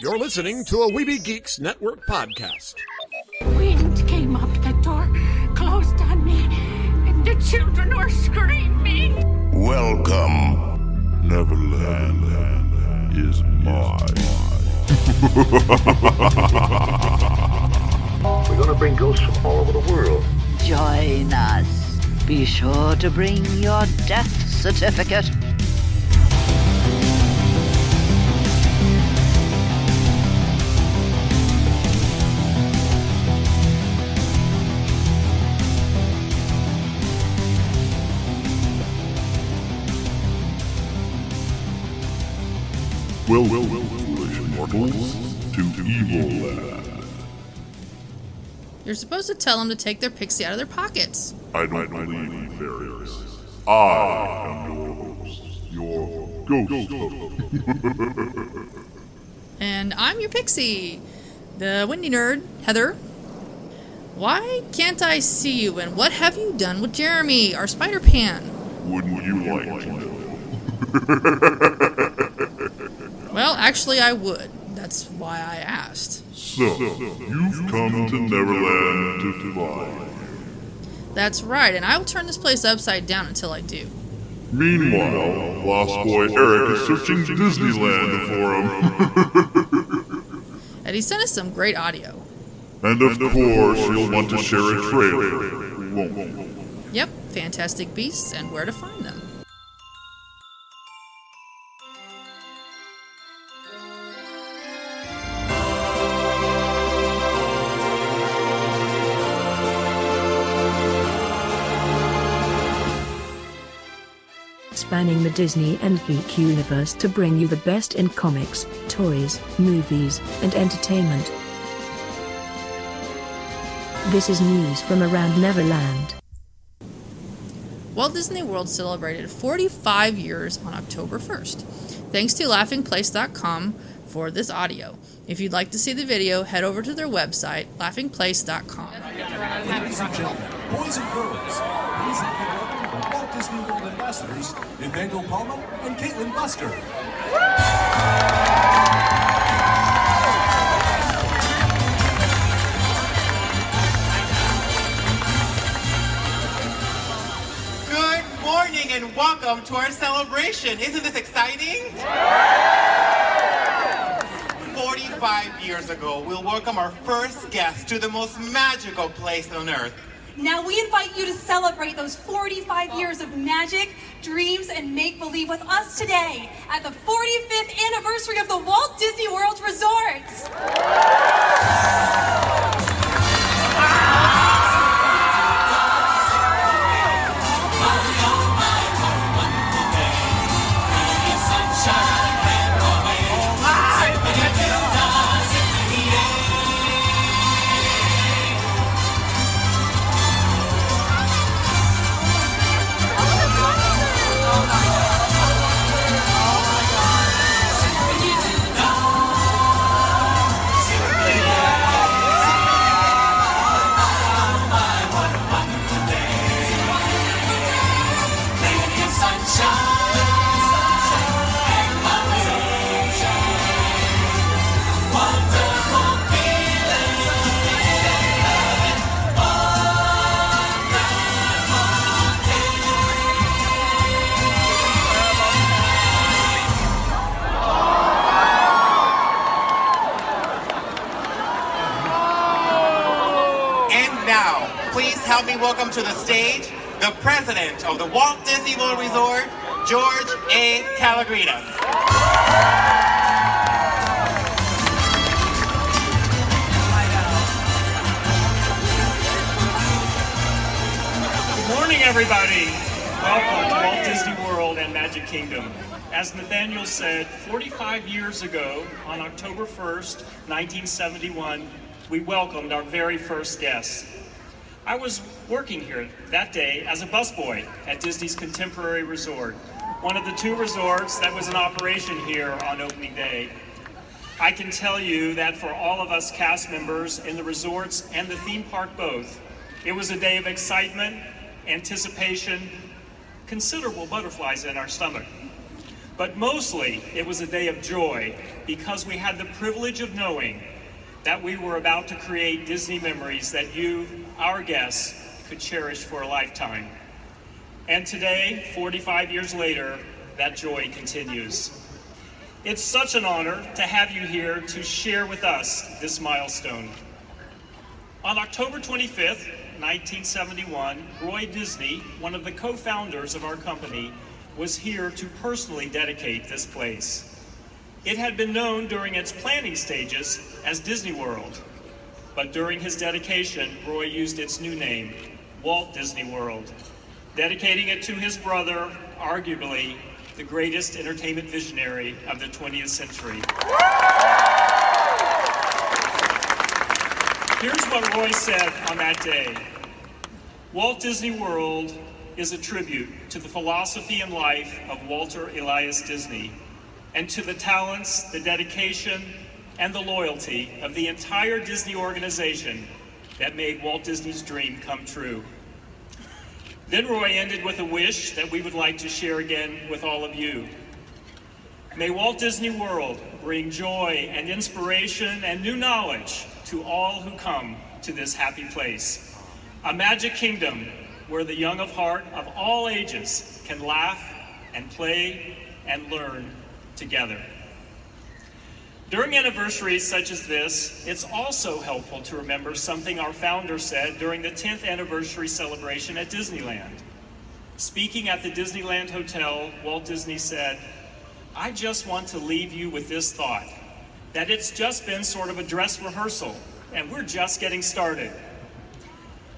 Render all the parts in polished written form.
You're listening to a Weeby Geeks Network podcast. Wind came up the door, closed on me, and the children were screaming. Welcome. Neverland is mine. We're gonna bring ghosts from all over the world. Join us. Be sure to bring your death certificate. Welcome, foolish mortals, to Evil Land. You're supposed to tell them to take their pixie out of their pockets. I don't believe in fairies. I am your host, your ghost host. And I'm your pixie, the windy nerd, Heather. Why can't I see you, and what have you done with Jeremy, our Spider-Pan? Wouldn't you like to know? Well, actually I would. That's why I asked. So, you've come to Neverland to find. That's right, and I will turn this place upside down until I do. Meanwhile, Lost Boy Eric is searching Disneyland for him. And he sent us some great audio. And of course, you'll want to share a trailer, won't you? Yep, Fantastic Beasts and where to find them. Spanning the Disney and geek universe to bring you the best in comics, toys, movies, and entertainment. This is news from around Neverland. Walt Disney World celebrated 45 years on October 1st. Thanks to laughingplace.com for this audio. If you'd like to see the video, head over to their website, laughingplace.com. Ladies and gentlemen, boys and girls, please welcome the Walt Disney World ambassadors, Evangeline Palmer and Caitlin Busker. Good morning and welcome to our celebration. Isn't this exciting? 45 years ago, we'll welcome our first guest to the most magical place on earth. Now we invite you to celebrate those 45 years of magic, dreams, and make-believe with us today at the 45th anniversary of the Walt Disney World Resorts. Help me welcome to the stage the president of the Walt Disney World Resort, George A. Calagritas. Good morning, everybody. Welcome to Walt Disney World and Magic Kingdom. As Nathaniel said, 45 years ago, on October 1st, 1971, we welcomed our very first guest. I was working here that day as a busboy at Disney's Contemporary Resort, one of the two resorts that was in operation here on opening day. I can tell you that for all of us cast members in the resorts and the theme park both, it was a day of excitement, anticipation, considerable butterflies in our stomach. But mostly, it was a day of joy because we had the privilege of knowing that we were about to create Disney memories that you, our guests, could cherish for a lifetime. And today, 45 years later, that joy continues. It's such an honor to have you here to share with us this milestone. On October 25th, 1971, Roy Disney, one of the co-founders of our company, was here to personally dedicate this place. It had been known during its planning stages as Disney World, but during his dedication, Roy used its new name, Walt Disney World, dedicating it to his brother, arguably the greatest entertainment visionary of the 20th century. Here's what Roy said on that day. Walt Disney World is a tribute to the philosophy and life of Walter Elias Disney, and to the talents, the dedication, and the loyalty of the entire Disney organization that made Walt Disney's dream come true. Then Roy ended with a wish that we would like to share again with all of you. May Walt Disney World bring joy and inspiration and new knowledge to all who come to this happy place. A magic kingdom where the young of heart of all ages can laugh and play and learn together. During anniversaries such as this, it's also helpful to remember something our founder said during the 10th anniversary celebration at Disneyland. Speaking at the Disneyland Hotel, Walt Disney said, "I just want to leave you with this thought, that it's just been sort of a dress rehearsal, and we're just getting started."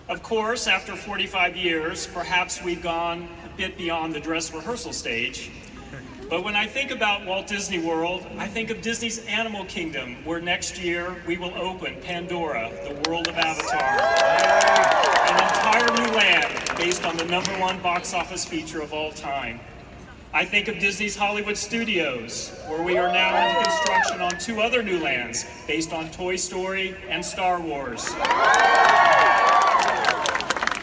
Of course, after 45 years, perhaps we've gone a bit beyond the dress rehearsal stage. But when I think about Walt Disney World, I think of Disney's Animal Kingdom, where next year we will open Pandora, the world of Avatar, an entire new land based on the #1 box office feature of all time. I think of Disney's Hollywood Studios, where we are now into construction on 2 other new lands based on Toy Story and Star Wars.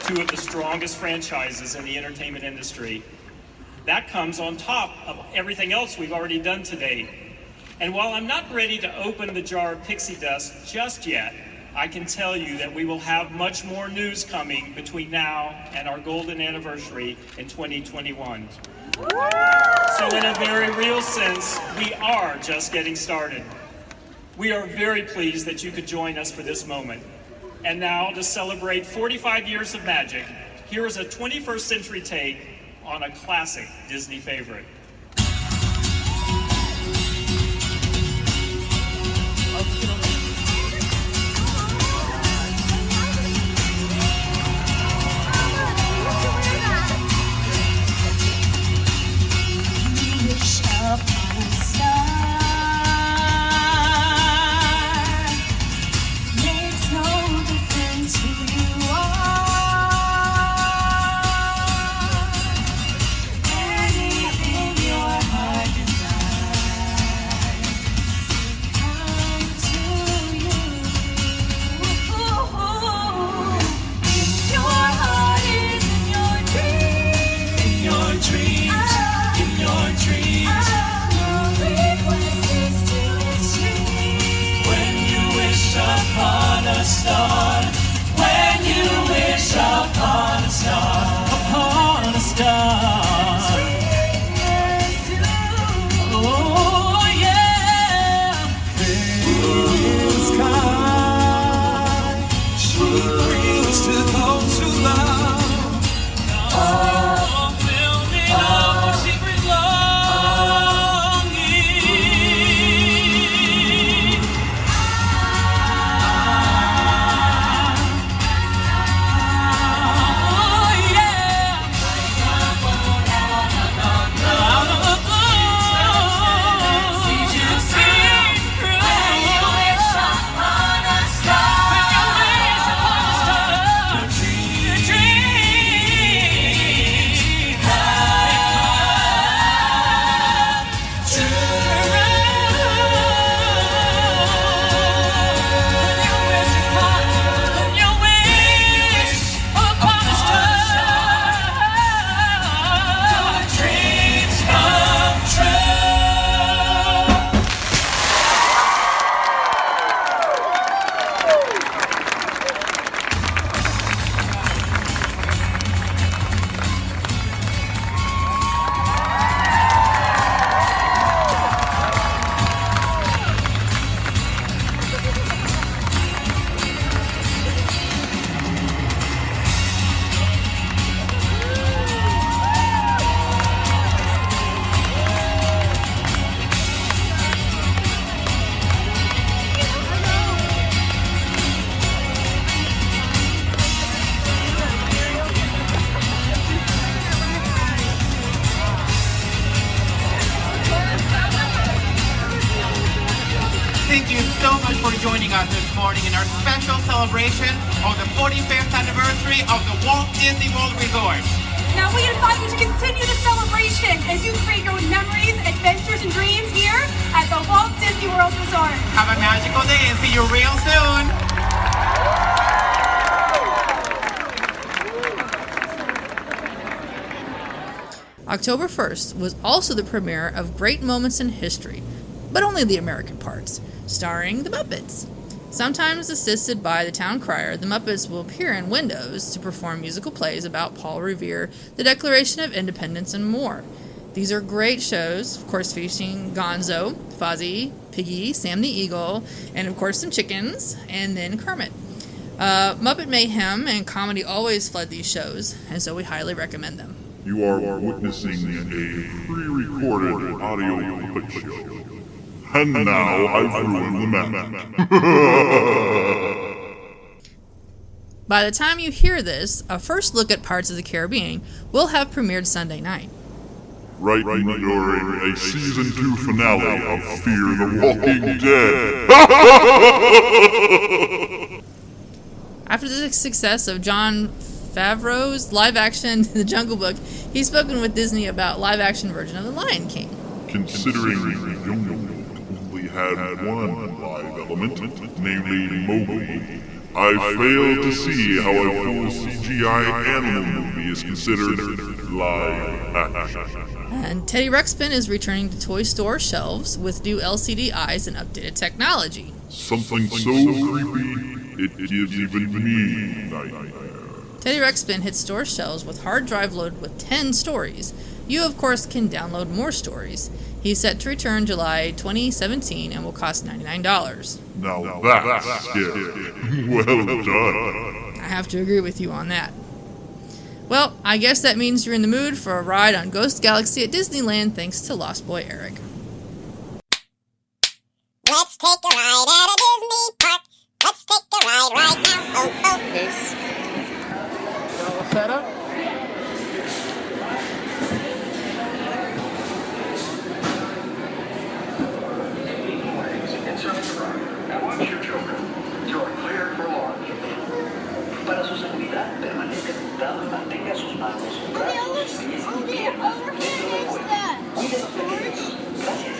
2 of the strongest franchises in the entertainment industry. That comes on top of everything else we've already done today. And while I'm not ready to open the jar of pixie dust just yet, I can tell you that we will have much more news coming between now and our golden anniversary in 2021. So in a very real sense, we are just getting started. We are very pleased that you could join us for this moment. And now, to celebrate 45 years of magic, here is a 21st century take on a classic Disney favorite. Thank you so much for joining us this morning in our special celebration of the 45th anniversary of the Walt Disney World Resort. Now we invite you to continue the celebration as you create your own memories, adventures, and dreams here at the Walt Disney World Resort. Have a magical day and see you real soon. October 1st was also the premiere of Great Moments in History, but only the American parts, starring the Muppets. Sometimes assisted by the town crier, the Muppets will appear in windows to perform musical plays about Paul Revere, the Declaration of Independence, and more. These are great shows, of course featuring Gonzo, Fozzie, Piggy, Sam the Eagle, and of course some chickens, and then Kermit. Muppet mayhem and comedy always flood these shows, and so we highly recommend them. You are witnessing a pre-recorded audio puppet show. And now I've ruined the map. By the time you hear this, a first look at Parts of the Caribbean will have premiered Sunday night. Right during a Season 2 finale of Fear the Walking Dead. After the success of Jon Favreau's live-action The Jungle Book, he's spoken with Disney about live-action version of The Lion King. Considering The Jungle Book only had one live element, namely Mowgli, I fail to see how a full CGI animal movie is considered live action. And Teddy Ruxpin is returning to toy store shelves with new LCD eyes and updated technology. Something so creepy, it gives even me nightmares. Teddy Ruxpin hits store shelves with hard drive loaded with 10 stories. You, of course, can download more stories. He's set to return July 2017 and will cost $99. Now that's scary. Well done. I have to agree with you on that. Well, I guess that means you're in the mood for a ride on Ghost Galaxy at Disneyland thanks to Lost Boy Eric. Let's take a ride at a Disney park. Let's take a ride right now. Oh, this. All set up? Watch your children. You're cleared for launch. Para su seguridad, permanezca sentado y mantenga sus manos, brazos, pies y piernas dentro del vuelo. Cuide los pequeños. Gracias.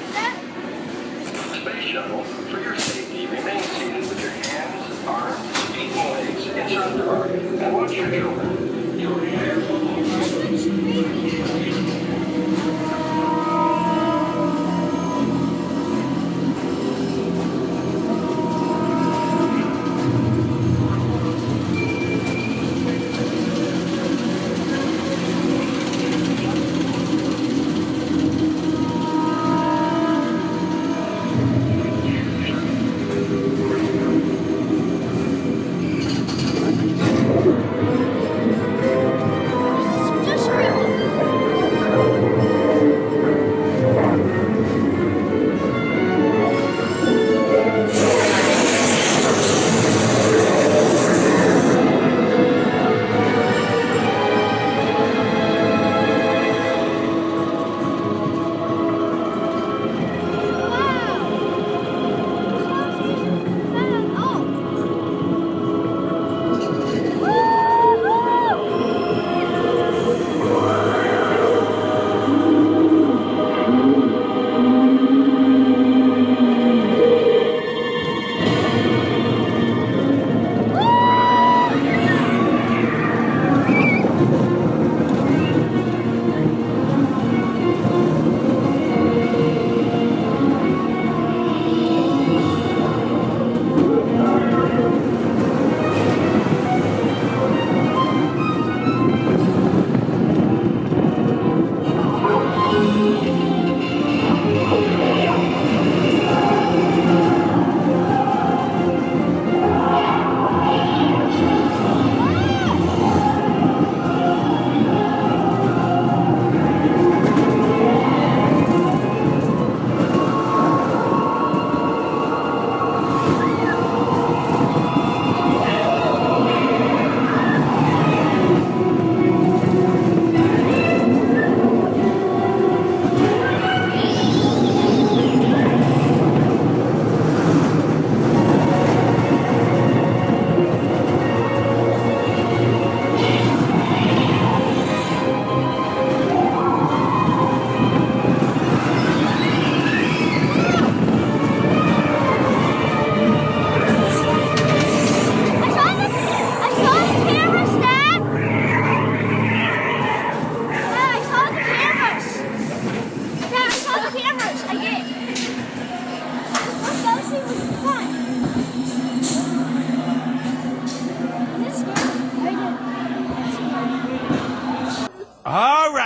Space Shuttle, for your safety, remain seated with your hands, arms, feet, and legs inside the rocket. And watch your children. You're cleared for launch.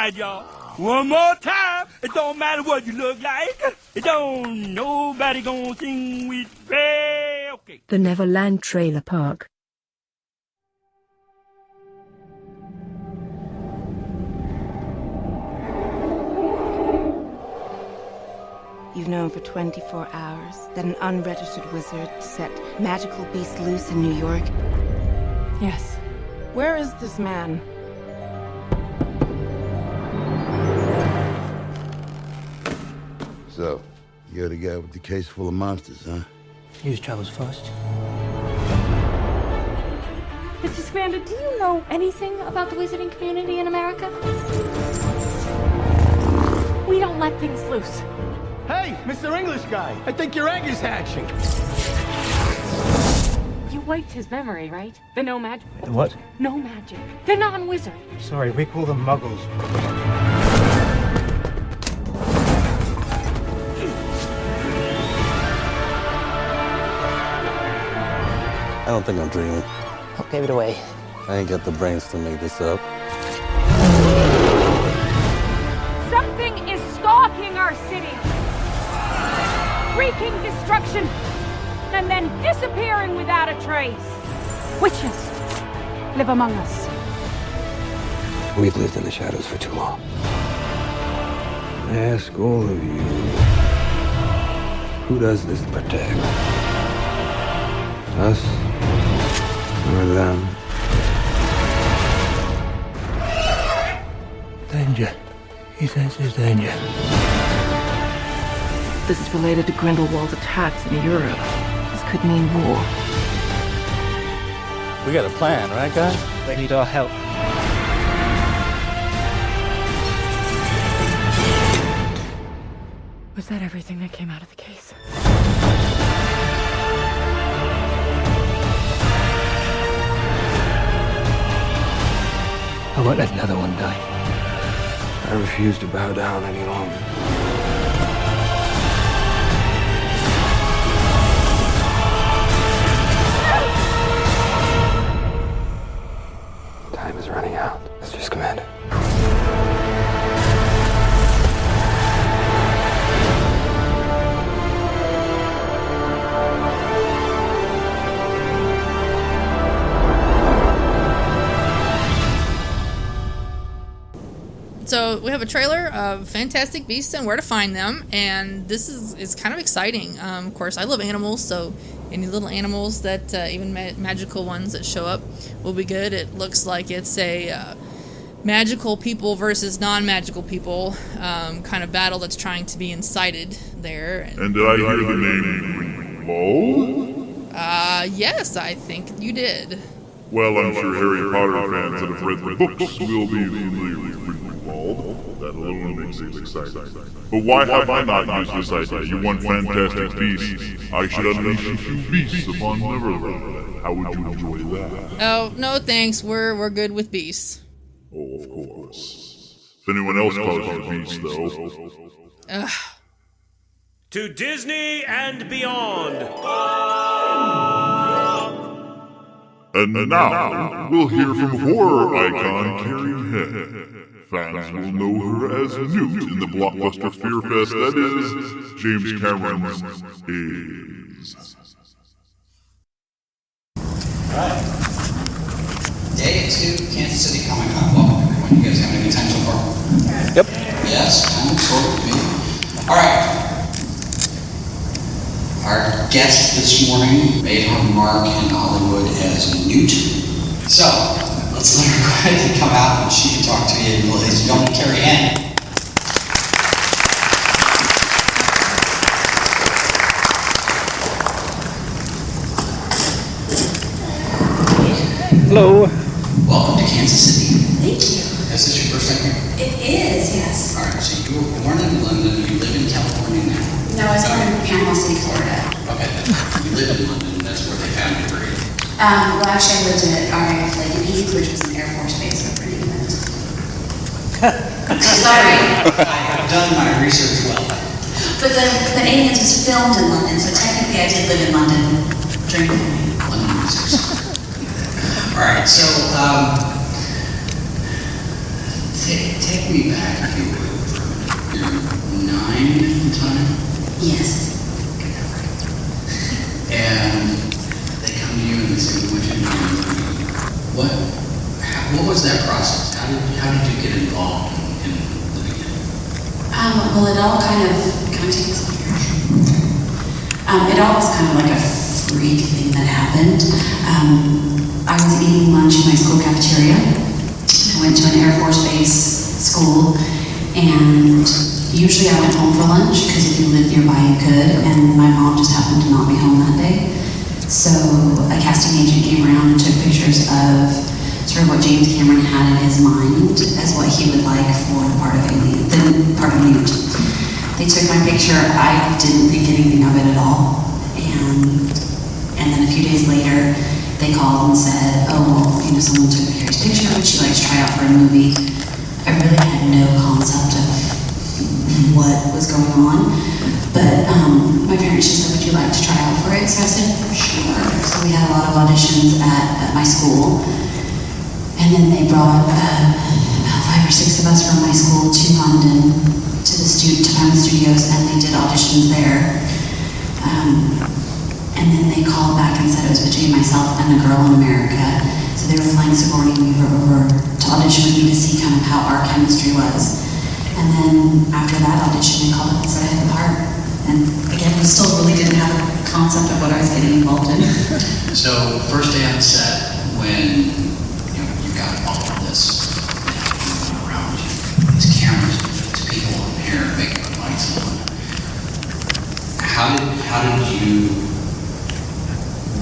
right, y'all. One more time. It don't matter what you look like. It don't nobody gonna sing with me. Okay. The Neverland Trailer Park. You've known for 24 hours that an unregistered wizard set magical beasts loose in New York? Yes. Where is this man? So, you're the guy with the case full of monsters, huh? Use travels first. Mr. Scamander, do you know anything about the wizarding community in America? We don't let things loose. Hey, Mr. English guy, I think your egg is hatching. You wiped his memory, right? The no magic. The what? No magic. The non-wizard. Sorry, we call them muggles. I don't think I'm dreaming. Oh, gave it away. I ain't got the brains to make this up. Something is stalking our city. Wreaking destruction. And then disappearing without a trace. Witches live among us. We've lived in the shadows for too long. I ask all of you, who does this protect? Us or them? Danger. He senses danger. This is related to Grindelwald's attacks in Europe. This could mean war. We got a plan, right, guys? They need our help. Was that everything that came out of the case? I won't let another one die. I refuse to bow down any longer. Time is running out. Mr. Scamander. So we have a trailer of Fantastic Beasts and Where to Find Them, and this is kind of exciting. Of course, I love animals, so any little animals that, even magical ones that show up will be good. It looks like it's a magical people versus non-magical people kind of battle that's trying to be incited there. And did I hear the name Grovel? Yes, I think you did. Well, I'm sure Harry Potter fans that have read the books will be familiar with Grindelwald. That alone makes it exciting. But why have I not used this idea? You want Fantastic Beasts? I should unleash a few beasts upon Neverland. How would you enjoy that? Oh, no thanks. We're good with beasts. Oh, of course. If anyone else calls you beast, though. Ugh. To Disney and beyond. And now, we'll hear from horror icon Carrie Henn. Fans will know her as Newt in the blockbuster Fear Fest that is James Cameron's A's. Alright. Day 2, Kansas City Comic-Con. Welcome, everyone. You guys having a good time so far? Yep. Yes, I'm sort of me. Alright. Our guest this morning made her mark in Hollywood as Newt. So, let's let her go ahead and come out and she can talk to you. Ladies and gentlemen, Carrie Henn. Hello. Welcome to Kansas City. Thank you. Is this your first time here? It is, yes. Alright, so you were born in London, you live in California now. No, I was born in Panama City, Florida. Okay, you live in London, that's where they found you, right? Well, actually, I lived at RAF Lake East, which was an Air Force base for an event. Sorry. I've done my research well. But the Aliens was filmed in London, so technically I did live in London during the movie. London research. Alright, so, take take me back, if you would, for a minute. You're 9 at the time? Yes. And they come to you and they say, we want you to do a movie. What was that process? How did you get involved in the beginning? Well, it all kind of takes some years. It all was kind of like a freak thing that happened. I was eating lunch in my school cafeteria. I went to an Air Force Base school, and usually I went home for lunch, because if you lived nearby you could, and my mom just happened to not be home that day. So a casting agent came around and took pictures of sort of what James Cameron had in his mind as what he would like for the part of Newt. They took my picture. I didn't think anything of it at all. And then a few days later, they called and said, oh, well, someone took Carrie's picture. Would she like to try out for a movie? I really had no concept of what was going on. But my parents just said, would you like to try out for it? So I said, sure. So we had a lot of auditions at my school. And then they brought about 5 or 6 of us from my school to London, to Pilot Studios, and they did auditions there. And then they called back and said it was between myself and a girl in America. So they were flying Sigourney Weaver over to audition with me to see kind of how our chemistry was. And then after that audition, they called up and said I had the part. And again, we still really didn't have a concept of what I was getting involved in. So first day on set, when you got all of this around you, these cameras, these people in hair, makeup, and lights on. How did you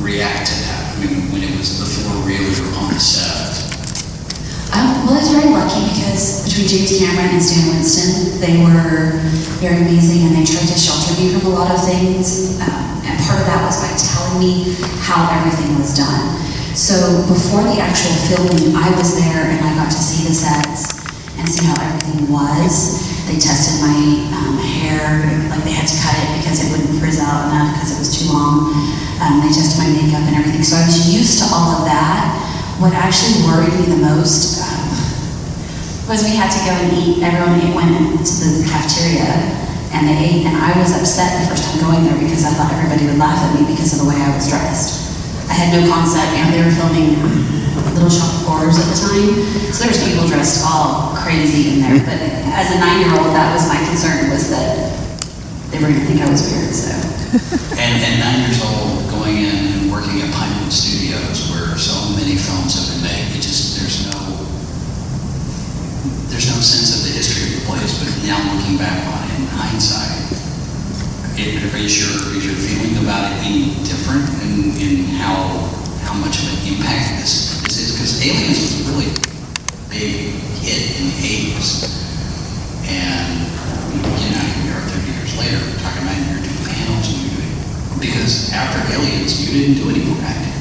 react to that? I mean, when it was before really you were on the set? Well, I was very lucky because between James Cameron and Stan Winston, they were very amazing, and they tried to shelter me from a lot of things. And part of that was by telling me how everything was done. So before the actual filming, I was there and I got to see the sets and see how everything was. They tested my hair, like they had to cut it because it wouldn't frizz out enough because it was too long. They tested my makeup and everything. So I was used to all of that. What actually worried me the most was we had to go and eat. Everyone went into the cafeteria and they ate, and I was upset the first time going there because I thought everybody would laugh at me because of the way I was dressed. I had no concept. They were filming Little Shop of Horrors at the time, so there was people dressed all crazy in there. But as a 9-year-old, that was my concern, was that they were going to think I was weird. So. And 9 years old, going in and working at Pinewood Studios, where so many films have been made, there's no sense of the history of the place. But now looking back on it in hindsight, is your feeling about it any different in how much of an impact this is? Because Aliens was a really big hit in the 80s, and you're 30 years later talking about you're doing panels and you're doing, because after Aliens you didn't do any more acting.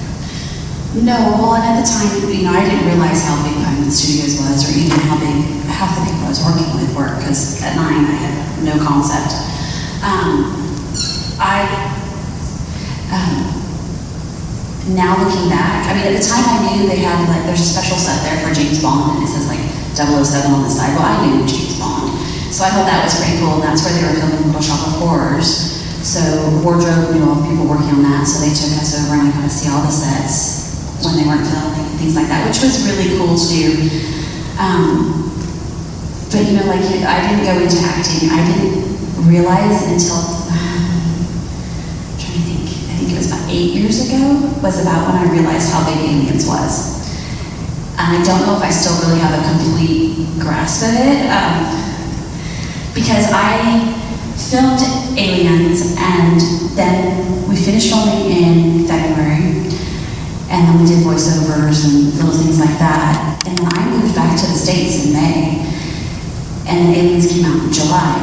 No, well, and at the time, I didn't realize how big Pinewood Studios was, or even how big half the people I was working with were, because at 9 I had no concept. Now looking back, at the time I knew they had, there's a special set there for James Bond, and it says 007 on the side. Well, I knew James Bond, so I thought that was pretty cool, and that's where they were filming Little Shop of Horrors. So wardrobe, people working on that, so they took us over and I got to see all the sets when they weren't filming and things like that, which was really cool to do. But I didn't go into acting. I didn't realize until, I'm trying to think, I think it was about 8 years ago, was about when I realized how big Aliens was. And I don't know if I still really have a complete grasp of it, because I filmed Aliens, and then we finished filming in February, and then we did voiceovers and little things like that. And then I moved back to the States in May, and Aliens came out in July.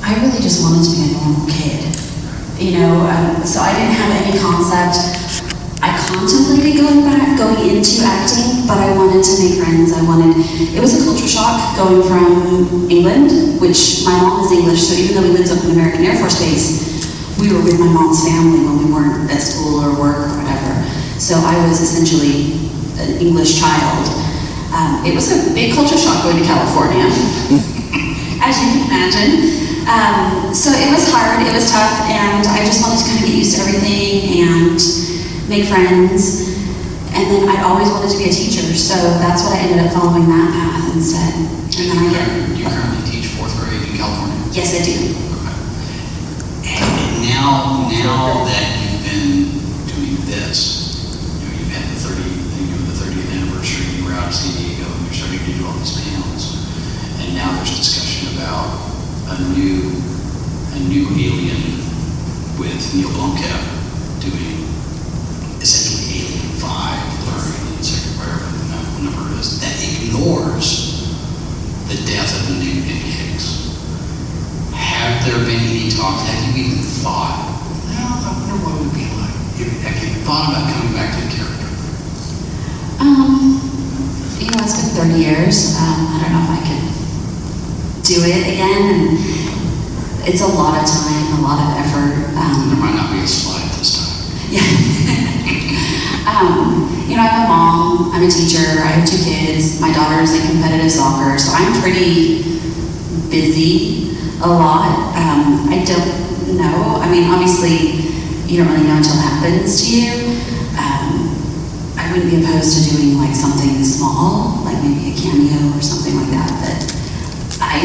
I really just wanted to be a normal kid, so I didn't have any concept. I contemplated going into acting, but I wanted to make friends. It was a culture shock going from England, which my mom is English, so even though we lived up in American Air Force Base, we were with my mom's family when we weren't at school or work or whatever. So I was essentially an English child. It was a big culture shock going to California, as you can imagine. So it was hard, it was tough, and I just wanted to kind of get used to everything and make friends. And then I'd always wanted to be a teacher, so that's what I ended up following that path instead. And then You currently teach 4th grade in California? Yes, I do. Okay. And now that you've been doing this, you've had the 30th anniversary, you were out of San Diego, and you're starting to do all these panels, and now there's discussion about a new Alien with Neil Blomkamp doing essentially Alien 5 or Alien 6, whatever the number is, that ignores the death of the Newt and Hicks. Have there been any talks? Have you even thought, I wonder what it would be like? Have you thought about coming back to the character? It's been 30 years. I don't know if I could do it again. And it's a lot of time, a lot of effort. There might not be a slide this time. I'm a mom, I'm a teacher, I have 2 kids, my daughter's in competitive soccer, so I'm pretty busy a lot. I don't know, obviously you don't really know until it happens to you. I wouldn't be opposed to doing like something small, like maybe a cameo or something like that, but I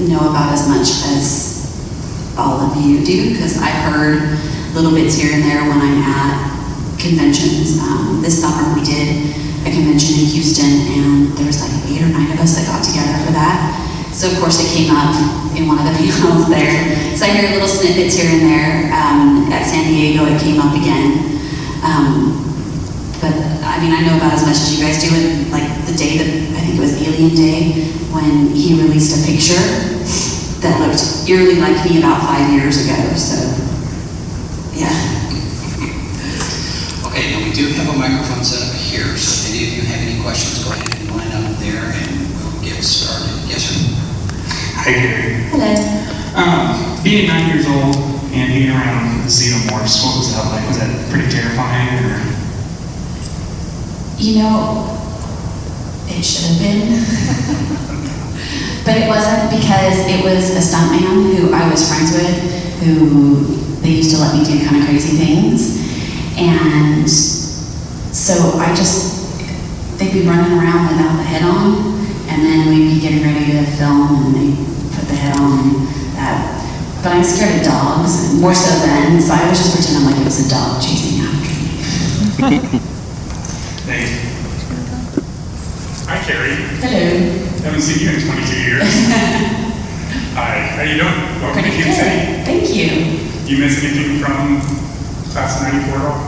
know about as much as all of you do, because I've heard little bits here and there when I'm at conventions. This summer we did a convention in Houston, and there was like 8 or 9 of us that got together for that. So of course it came up in one of the panels there. So I hear little snippets here and there. At San Diego it came up again. But I know about as much as you guys do. And like the day that, I think it was Alien Day, when he released a picture that looked eerily like me about 5 years ago, so yeah. Okay, now we do have a microphone set up here, so if any of you have any questions, go ahead and line up there and we'll get started. Yes, sir? Hi, Carrie. Hello. Being 9 years old and being around the Xenomorphs, what was that like? Was that pretty terrifying, or? It should have been. But it wasn't, because it was a stuntman who I was friends with, who they used to let me do kind of crazy things. And so they'd be running around without the head on, and then we'd be getting ready to film, and they'd put the head on and that. But I'm scared of dogs, more so then, so I was just pretending like it was a dog chasing after me. Thanks. Hi, Carrie. Hello. Haven't seen you in 22 years. Hi, how you doing? Welcome to Kansas City. Thank you. You miss anything from class of 94 at all?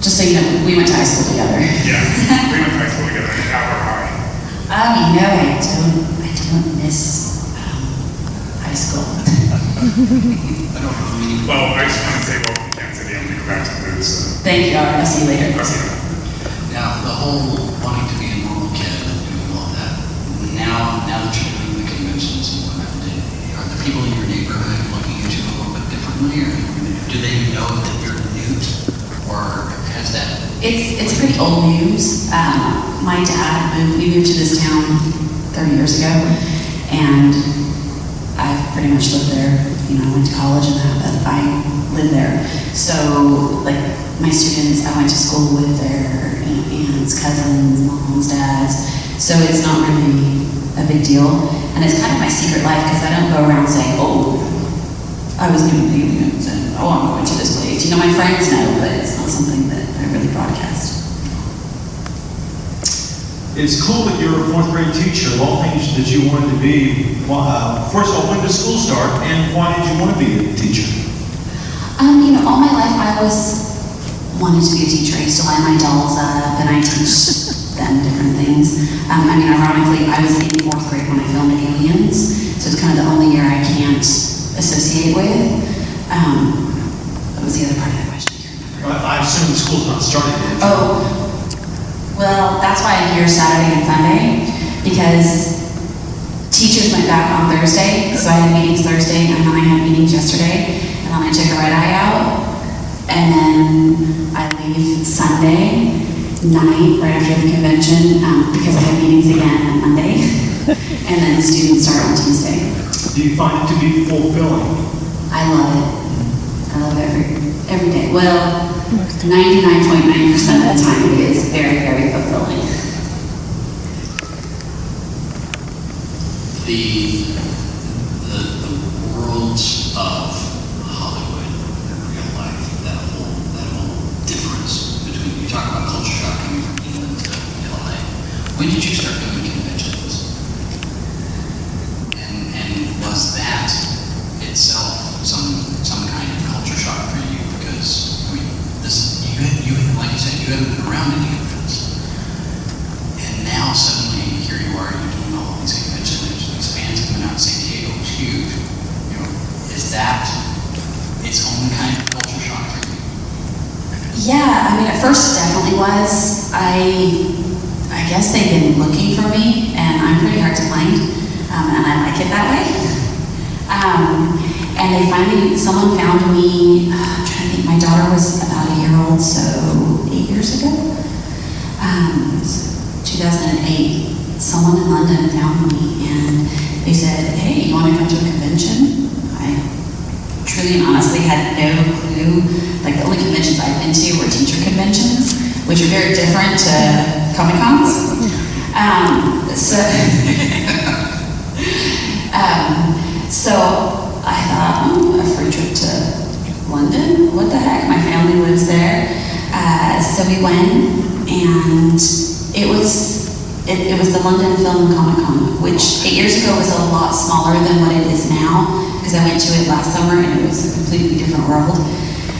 Just so you know, we went to high school together. Yeah, we went to high school together in Calvert High. I don't miss high school. Well, I just want to say welcome to Kansas City. I'm going to go back to the booth. So. Thank you. I'll see you later. I'll see you later. Now, the whole wanting to be a normal kid and doing all that, now that you're doing the conventions and whatnot, are the people in your neighborhood looking at you a little bit differently, or do they know that you're Newt, or has that? It's pretty old news. My dad we moved to this town 30 years ago, and I've pretty much lived there. I went to college and that, but I lived there. So, like, my students, I went to school with their aunts, cousins, moms, dads. So it's not really a big deal. And it's kind of my secret life, because I don't go around saying, oh, I was doing aliens, and oh, I'm going to this place. My friends know, but it's not something that I really broadcast. It's cool that you're a 4th grade teacher. Of all things that you wanted to be, first of all, when did school start, and why did you want to be a teacher? All my life I wanted to be a teacher. I used to line my dolls up, and I teach them different things. Ironically, I was in 4th grade when I filmed Aliens, so it's kind of the only year I can't associate with. What was the other part of that question? I assume school's not started yet. Oh, well, that's why I'm here Saturday and Sunday, because teachers went back on Thursday, so I had meetings Thursday, and then I had meetings yesterday, and then I took a red eye out, and then I leave Sunday, night right after the convention because I have meetings again on Monday, and then the students start on Tuesday. Do you find it to be fulfilling? I love it. I love it every day. Well, 99.9% of the time it is very, very fulfilling. The worlds of Hollywood in real life, that whole difference between, you talk about culture shock coming from England to LA. When did you start doing conventions? And was that itself some kind of culture shock for you? Because I mean, you like you said, you haven't been around any conventions, and now suddenly here you are, you're doing all these conventions. There's expands coming out. San Diego is huge. You know, is that its own kind of culture shock for you? Yeah, I mean, at first it definitely was. I guess they've been looking for me, and I'm pretty hard to find, and I like it that way. And someone found me, I'm trying to think, my daughter was about a year old, so 8 years ago. 2008, someone in London found me, and they said, hey, you want to come to a convention? I truly and honestly had no clue. Like, the only conventions I've been to were teacher conventions, which are very different to Comic-Cons. So I thought, a free trip to London? What the heck? My family lives there. So we went, and it was the London Film Comic-Con, which 8 years ago was a lot smaller than what it is now, because I went to it last summer and it was a completely different world.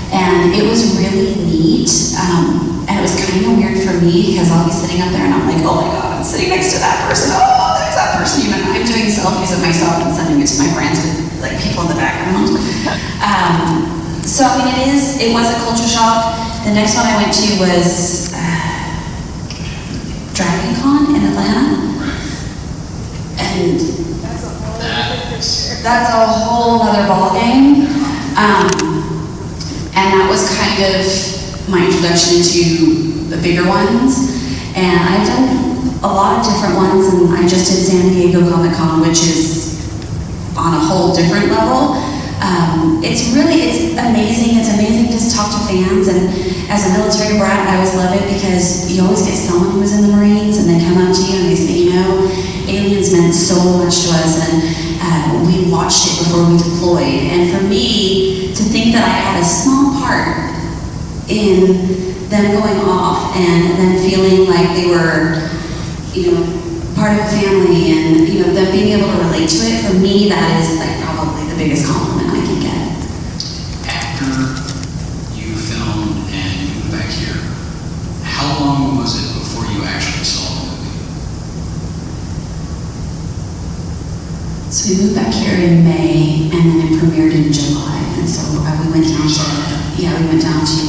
And it was really neat, and it was kind of weird for me because I'll be sitting up there and I'm like, oh my god, I'm sitting next to that person, oh, there's that person, even I'm doing selfies of myself and sending it to my friends with like people in the background. So I mean, it was a culture shock. The next one I went to was Dragon Con in Atlanta, and that's a whole other ballgame. And that was kind of my introduction to the bigger ones. And I've done a lot of different ones, and I just did San Diego Comic-Con, which is on a whole different level. It's amazing. It's amazing to talk to fans, and as a military brat, I always love it because you always get someone who was in the Marines, and they come up to you and they say, you know, aliens meant so much to us, and we watched it before we deployed. And for me, to think that I had a small part in them going off and them feeling like they were, you know, part of a family, and you know, them being able to relate to it, for me, that is like probably the biggest compliment I can get. After you filmed and you moved back here, how long was it before you actually saw the movie? So we moved back here in May, and then it premiered in July. And so we went down to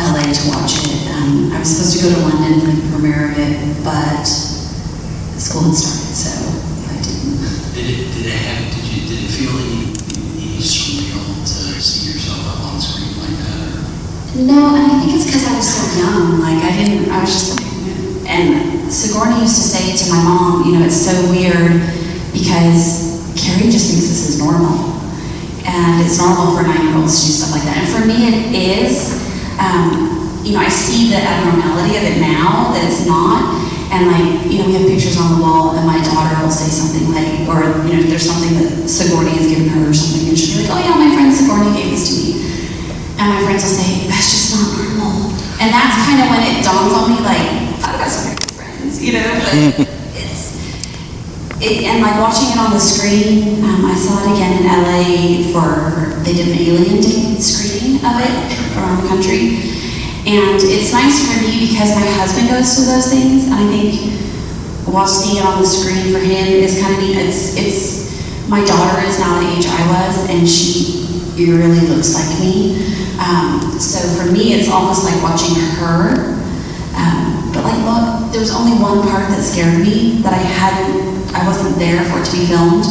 LA to watch it. I was supposed to go to London for the premiere of it, but school had started, so I didn't. Did it feel any surreal to see yourself up on screen like that? Or? No, and I think it's because I was so young. Like I was just, and Sigourney used to say to my mom, you know, it's so weird because Carrie just thinks this is normal. And it's normal for 9-year-olds to do stuff like that. And for me, it is. You know, I see the abnormality of it now, that it's not. And like, you know, we have pictures on the wall, and my daughter will say something like, or, you know, there's something that Sigourney has given her or something, and she'll be like, oh yeah, my friend Sigourney gave this to me. And my friends will say, that's just not normal. And that's kind of when it dawns on me, like, I've got some good friends, you know, but and like watching it on the screen, I saw it again in LA they did an Alien Day screening of it around the country. And it's nice for me because my husband goes to those things, and I think watching it on the screen for him is kind of neat. My daughter is now the age I was, and she really looks like me. So for me, it's almost like watching her. But like, look, there was only one part that scared me that I wasn't there for it to be filmed.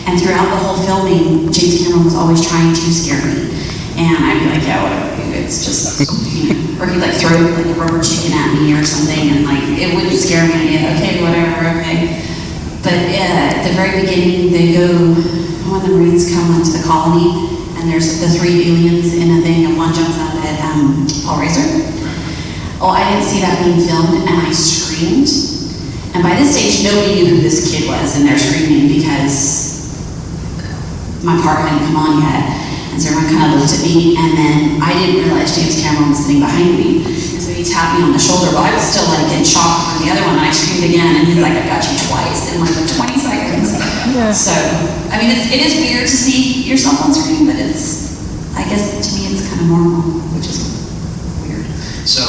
And throughout the whole filming, James Cameron was always trying to scare me. And I'd be like, yeah, whatever, dude, it's just, you know. Or he'd like throw like a rubber chicken at me or something, and like, it wouldn't scare me. Yeah, okay, whatever, okay. But at the very beginning, they go, when the Marines come into the colony, and there's the 3 aliens in a thing, and one jumps out at Paul Reiser. Oh, I didn't see that being filmed, and I screamed. And by this stage, nobody knew who this kid was, and they're screaming because my part hadn't come on yet. And so everyone kind of looked at me, and then I didn't realize James Cameron was sitting behind me. And so he tapped me on the shoulder, but I was still like in shock from the other one, and I screamed again, and he's like, I got you twice in like 20 seconds. Yeah. So, I mean, it is weird to see yourself on screen, but it's, I guess to me it's kind of normal, which is weird. So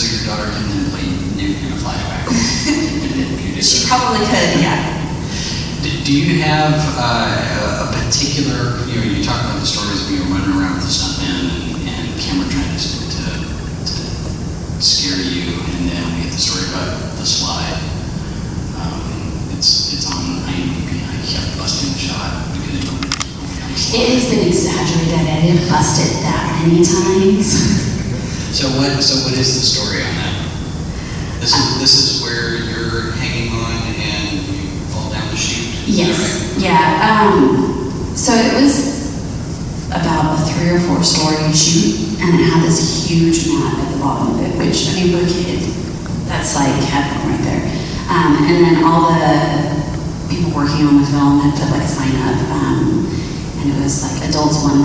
your daughter can then play Newt in a flashback. She probably could, yeah. Do you have a particular, you talk about the stories where you're running around with the stuntman and camera trying to scare you, and then we have the story about the slide. It's on IMDb, and I kept busting the shot because it went down the slide. It has been exaggerated. I didn't bust it that many times. So what is the story on that? This is where you're hanging on and you fall down the chute? Yes. Right? Yeah. So it was about a 3 or 4 story chute, and it had this huge mat at the bottom of it, which, I mean, for a kid, that's like heaven right there. And then all the people working on the film had put like a sign up, and it was like adults £1,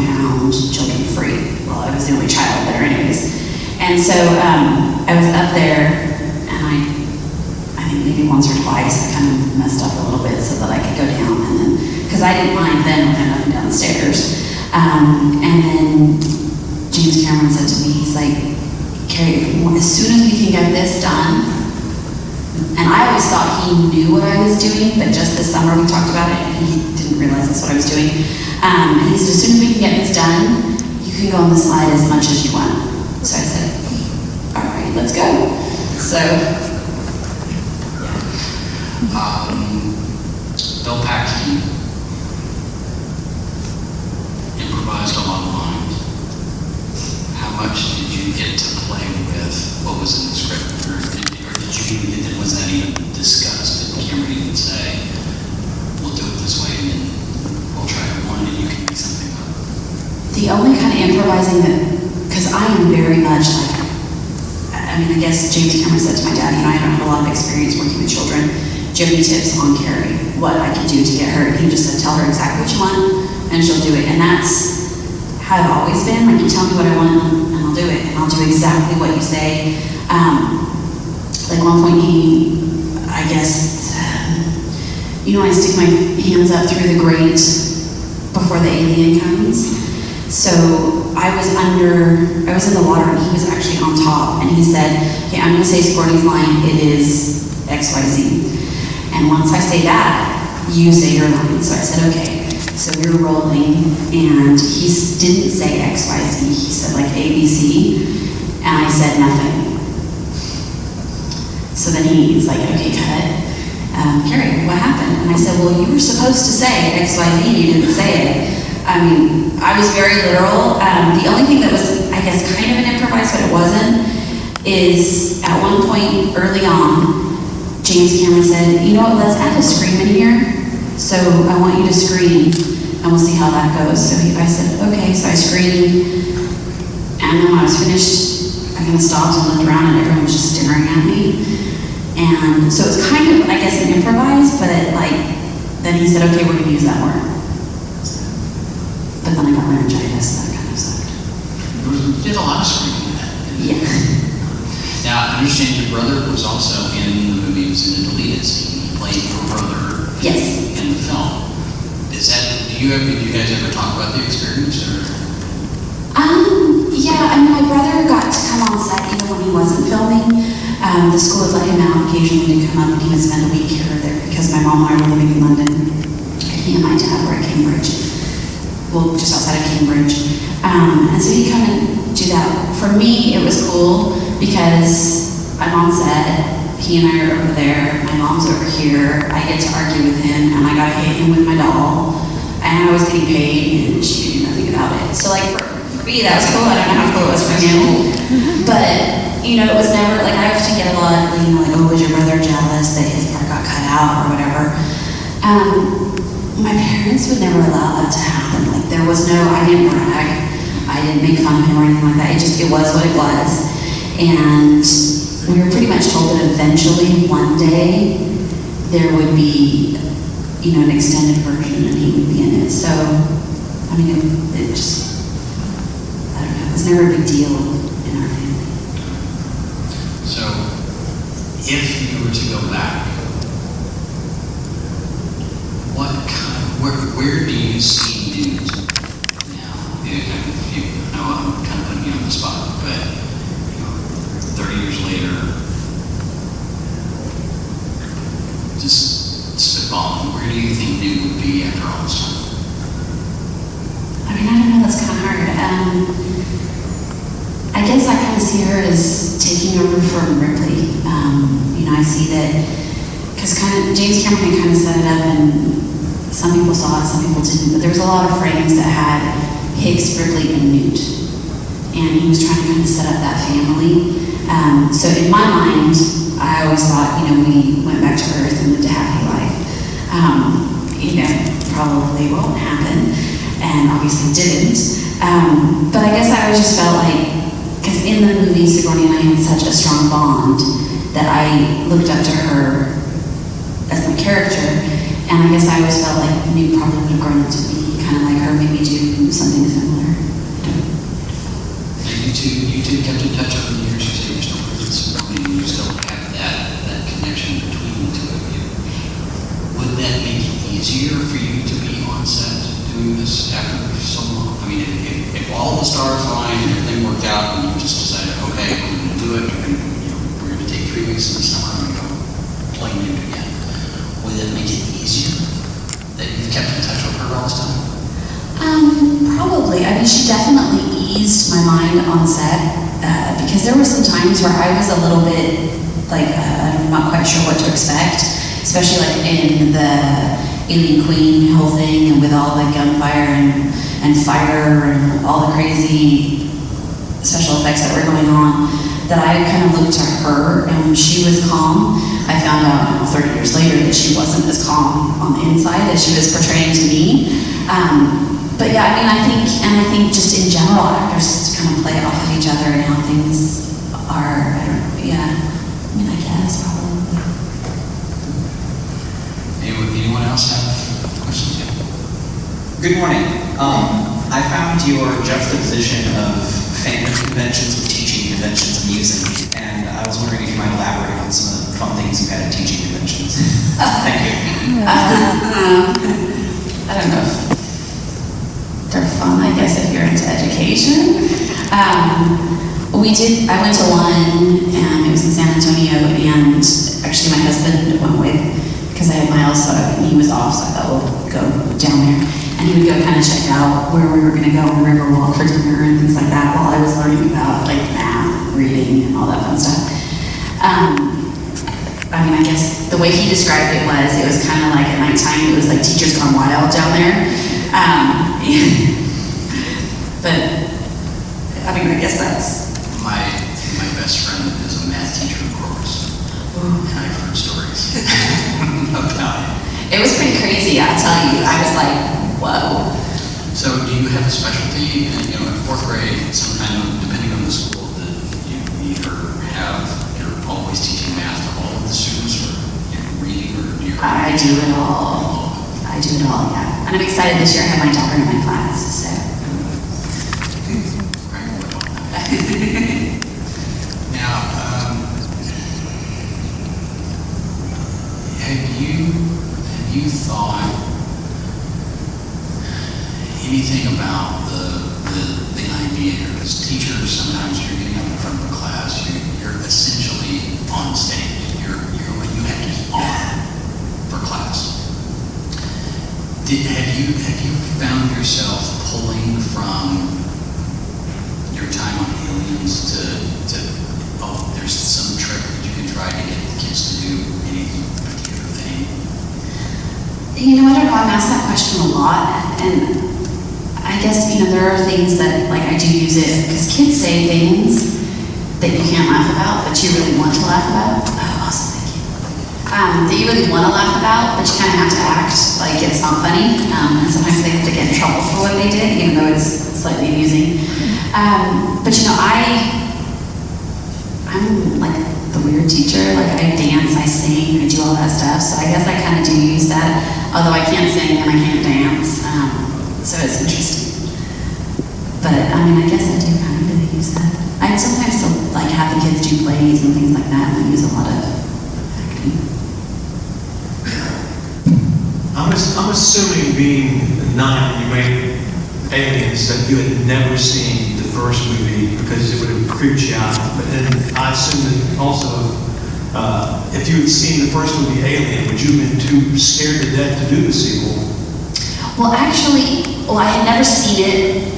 children free. Well, I was the only child there anyways. And so I was up there, and I think maybe once or twice I kind of messed up a little bit so that I could go down, and then, because I didn't mind then when I went down the stairs. And then James Cameron said to me, he's like, Carrie, as soon as we can get this done, and I always thought he knew what I was doing, but just this summer we talked about it, and he didn't realize that's what I was doing. And he said, as soon as we can get this done, you can go on the slide as much as you want. So I said, all right, let's go. So, Bill Paxton improvised a lot of lines. How much did you get to play with what was in the script? Or was that even discussed? Did Cameron even say, we'll do it this way, and then we'll try one, and you can make something up? The only kind of improvising that, because I am very much like, I mean, I guess James Cameron said to my dad, I don't have a lot of experience working with children. Do you have any tips on Carrie, what I can do to get her? And he just said, tell her exactly what you want, and she'll do it. And that's how I've always been. Like, you tell me what I want, and I'll do it. And I'll do exactly what you say. Like one point I guess, I stick my hands up through the grate before the alien comes. So I was in the water, and he was actually on top, and he said, okay, I'm gonna say Squirty's line, it is XYZ. And once I say that, you say your line. So I said, okay. So we were rolling, and he didn't say XYZ, he said like ABC, and I said nothing. So then he's like, okay, cut. Carrie, what happened? And I said, well, you were supposed to say XYZ, you didn't say it. I mean, I was very literal. The only thing that was, I guess, kind of an improvise, but it wasn't, is at one point early on, James Cameron said, you know what, let's add a scream in here. So I want you to scream, and we'll see how that goes. So I said, okay, so I screamed. And then when I was finished, I kind of stopped and looked around, and everyone was just staring at me. And so it's kind of, I guess, an improvise, but then he said, okay, we're gonna use that word. But then I got laryngitis, that kind of sucked. You did a lot of screaming in that. Yeah. Now, I understand your brother was also in the movie, he was in the deleted scene. He played your brother in the film. Do you guys ever talk about the experience? Or? Yeah, I mean, my brother got to come on set even when he wasn't filming. The school would let him out occasionally to come up, and he would spend a week here or there because my mom and I were living in London. And he and my dad were at Cambridge. Well, just outside of Cambridge. And so he'd come and do that. For me, it was cool because I'm on set, he and I are over there, my mom's over here, I get to argue with him, and I got to hit him with my doll, and I was getting paid, and she could do nothing about it. So like, for For me, that was cool. I don't know how cool it was for him. But, you know, it was never, like, I often get a lot of, you know, like, oh, was your brother jealous that his part got cut out or whatever? My parents would never allow that to happen. Like, there was no, I didn't brag. I didn't make fun of him or anything like that. It was what it was. And we were pretty much told that eventually, one day, there would be, you know, an extended version and he would be in it. So, I mean, it just, I don't know, it was never a big deal in our family. So, if you were to go back, what kind, where do you see Newt now? I know I'm kind of putting you on the spot, but you know, 30 years later, just spitballing, where do you think Newt would be after all this time? I mean, I don't know, that's kind of hard. I guess I kind of see her as taking over from Ripley. You know, I see that, because kind of, James Cameron kind of set it up and some people saw it, some people didn't, but there was a lot of frames that had Hicks, Ripley, and Newt. And he was trying to kind of set up that family. So in my mind, I always thought, you know, we went back to Earth and lived a happy life. You know, probably won't happen, and obviously didn't. But I guess I always just felt like, because in the movie, Sigourney and I had such a strong bond that I looked up to her as my character, and I guess I always felt like Newt probably would have grown up to be kind of like her, maybe do something similar. You two kept in touch over the years. You say you're still friends. I mean, you still have that connection between the two of you. Would that make it easier for you to be on set doing this after so long? I mean, if all the stars aligned and everything worked out, and you just decided, okay, we're going to do it. We're going to take 3 weeks in the summer and go play Newt again. Would that make it easier that you've kept in touch with her all this time? Probably. I mean, she definitely eased my mind on set because there were some times where I was a little bit like I'm not quite sure what to expect, especially like in the Alien Queen whole thing and with all the gunfire and fire and all the crazy special effects that were going on. That I kind of looked to her, and when she was calm, I found out 30 years later that she wasn't as calm on the inside as she was portraying to me. But yeah, I mean, I think just in general, actors kind of play off of each other and how things are. Yeah, I mean, I guess probably. Anyone else have questions? Good morning. I found your juxtaposition of fandom conventions with teaching conventions amusing, and I was wondering if you might elaborate on some of the fun things you've had at teaching conventions. Thank you. I don't know. They're fun, I guess, if you're into education. I went to one, and it was in San Antonio, and actually my husband went with, because I had Miles, and he was off, so I thought, we'll go down there. And he would go kind of check out where we were going to go on the Riverwalk for dinner and things like that while I was learning about, like, math, reading, and all that fun stuff. I mean, I guess the way he described it was kind of like at nighttime, it was like Teachers Gone Wild down there. But, I mean, I guess that's... My best friend is a math teacher, of course. And I've heard stories about it. It was pretty crazy, I'll tell you. I was like, whoa. So do you have a specialty, you know, in 4th grade, some kind of, depending on the school, that you either have, you're always teaching math to all of the students, or you're reading, or you're... I do it all. I do it all, yeah. And I'm excited this year I have my daughter in my class, so. Now, have you thought anything about the idea here? Because teachers, sometimes you're getting up in front of a class, you're essentially on stage. You have to be on for class. Have you found yourself pulling from your time on Aliens to there's some trick that you can try to get the kids to do any particular thing? You know, I don't know, I'm asked that question a lot, and I I guess, there are things that, like, I do use it, because kids say things that you can't laugh about, but you really want to laugh about. Oh, awesome, thank you. That you really want to laugh about, but you kind of have to act like it's not funny, and sometimes they have to get in trouble for what they did, even though it's slightly amusing. But I'm like the weird teacher, like I dance, I sing, I do all that stuff, so I guess I kind of do use that, although I can't sing and I can't dance, so it's interesting. But I guess I do kind of really use that. I sometimes still like have the kids do plays and things like that, and I use a lot of acting. I'm assuming being 9, you made Aliens that you had never seen the first movie because it would have creeped you out. But then I assume that also, if you had seen the first movie, Alien, would you have been too scared to death to do the sequel? Well, actually, I had never seen it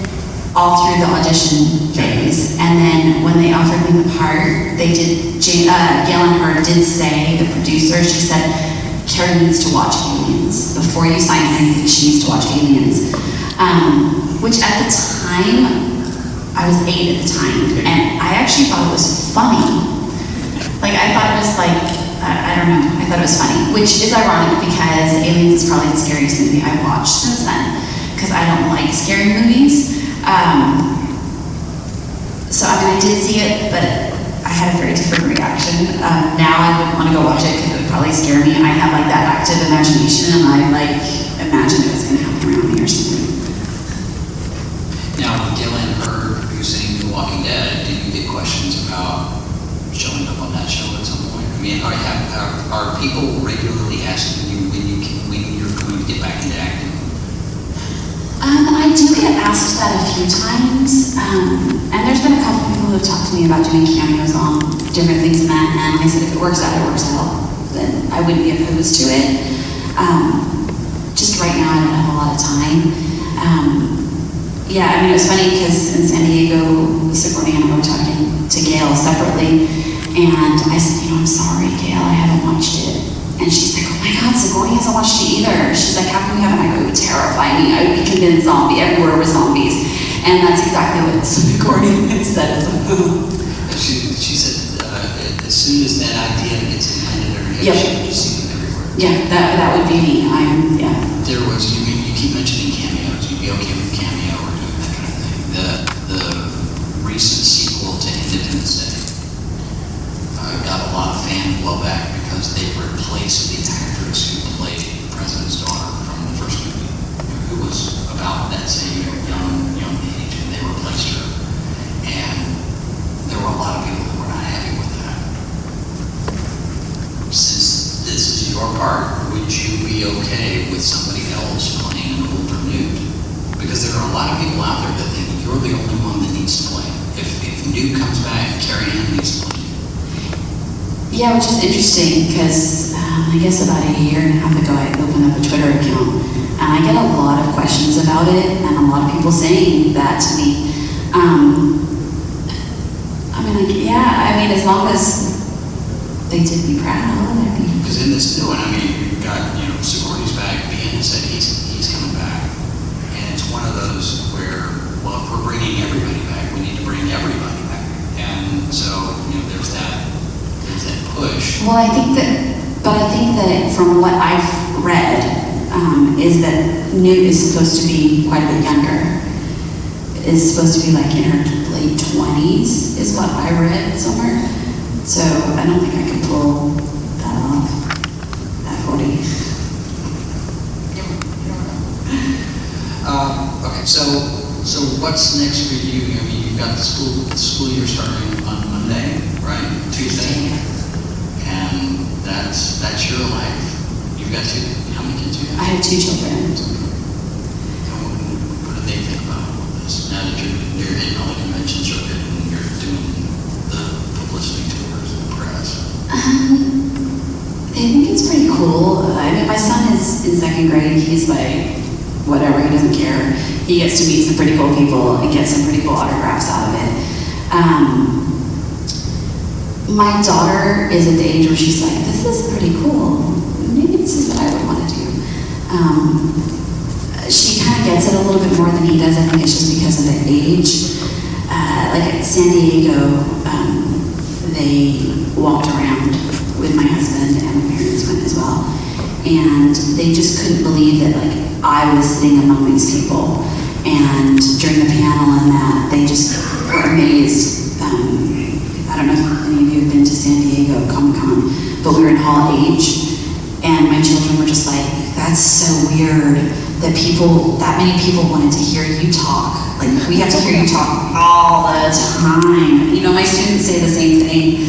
all through the audition phase, and then when they offered me the part, they did. Gail and her did say, the producer, she said, Carrie needs to watch Aliens before you sign anything. She needs to watch Aliens. Which at the time, I was 8 at the time, and I actually thought it was funny. Like, I thought it was like, I don't know, I thought it was funny, which is ironic because Aliens is probably the scariest movie I've watched since then, because I don't like scary movies. So, I did see it, but I had a very different reaction. Now I wouldn't want to go watch it because it would probably scare me. I have like that active imagination, and I imagine it was going to happen around me or something. Now, Dylan heard you saying The Walking Dead. Did you get questions about showing up on that show at some point? Are people regularly asking you when you're going to get back into acting? I do get asked that a few times, and there's been a couple people who have talked to me about doing cameos on different things in that, and I said if it works out, it works out. Then I wouldn't be opposed to it. Just right now, I don't have a lot of time. Yeah, it was funny because in San Diego, Sigourney and I were talking to Gail separately, and I said, I'm sorry, Gail, I haven't watched it. And she's like, oh my God, Sigourney hasn't watched it either. She's like, how come you haven't? I go, it would terrify me. I would be convinced zombie everywhere with zombies. And that's exactly what Sigourney had said. She said, as soon as that idea gets implanted in her head, she will see them everywhere. Yeah, that would be me. There was, you keep mentioning cameos. You'd be okay with cameo or doing that kind of thing. The recent sequel to Independence Day got a lot of fan blowback because they replaced the actress who played the president's daughter from the first movie, who was about that same young age, and they replaced her. And there were a lot of people who were not happy with that. Since this is your part, would you be okay with somebody else playing an older Newt? Because there are a lot of people out there that think you're the only one that needs to play. If Newt comes back, Carrie Henn needs to play. Yeah, which is interesting because I guess about a year and a half ago I opened up a Twitter account, and I get a lot of questions about it and a lot of people saying that to me. As long as they did me proud. Because in this new one, you've got Sigourney's back. Ben said he's coming back, and it's one of those where, well, if we're bringing everybody back, we need to bring everybody back, and so there's that push. Well, I think that from what I've read, is that Newt is supposed to be quite a bit younger. Is supposed to be like in her late 20s, is what I read somewhere. So I don't think I could pull that off at 40. Okay, so what's next for you? You've got the school year starting on Monday, right? Tuesday. And that's your life. You've got how many kids do you have? I have 2 children. What do they think about all this? Now that you're hitting all the convention circuit and you're doing the publicity tours and the press. They think it's pretty cool. My son is in 2nd grade. He's like, whatever, he doesn't care. He gets to meet some pretty cool people and get some pretty cool autographs out of it. My daughter is at the age where she's like, this is pretty cool. Maybe this is what I would want to do. she kind of gets it a little bit more than he does. I think it's just because of the age. Like at San Diego, they walked around with my husband and my parents went as well. And they just couldn't believe that like I was sitting among these people. And during the panel and that, they just were amazed. I don't know if any of you have been to San Diego Comic-Con, but we were in Hall H, and my children were just like, that's so weird that many people wanted to hear you talk. Like, we have to hear you talk all the time. You know, my students say the same thing.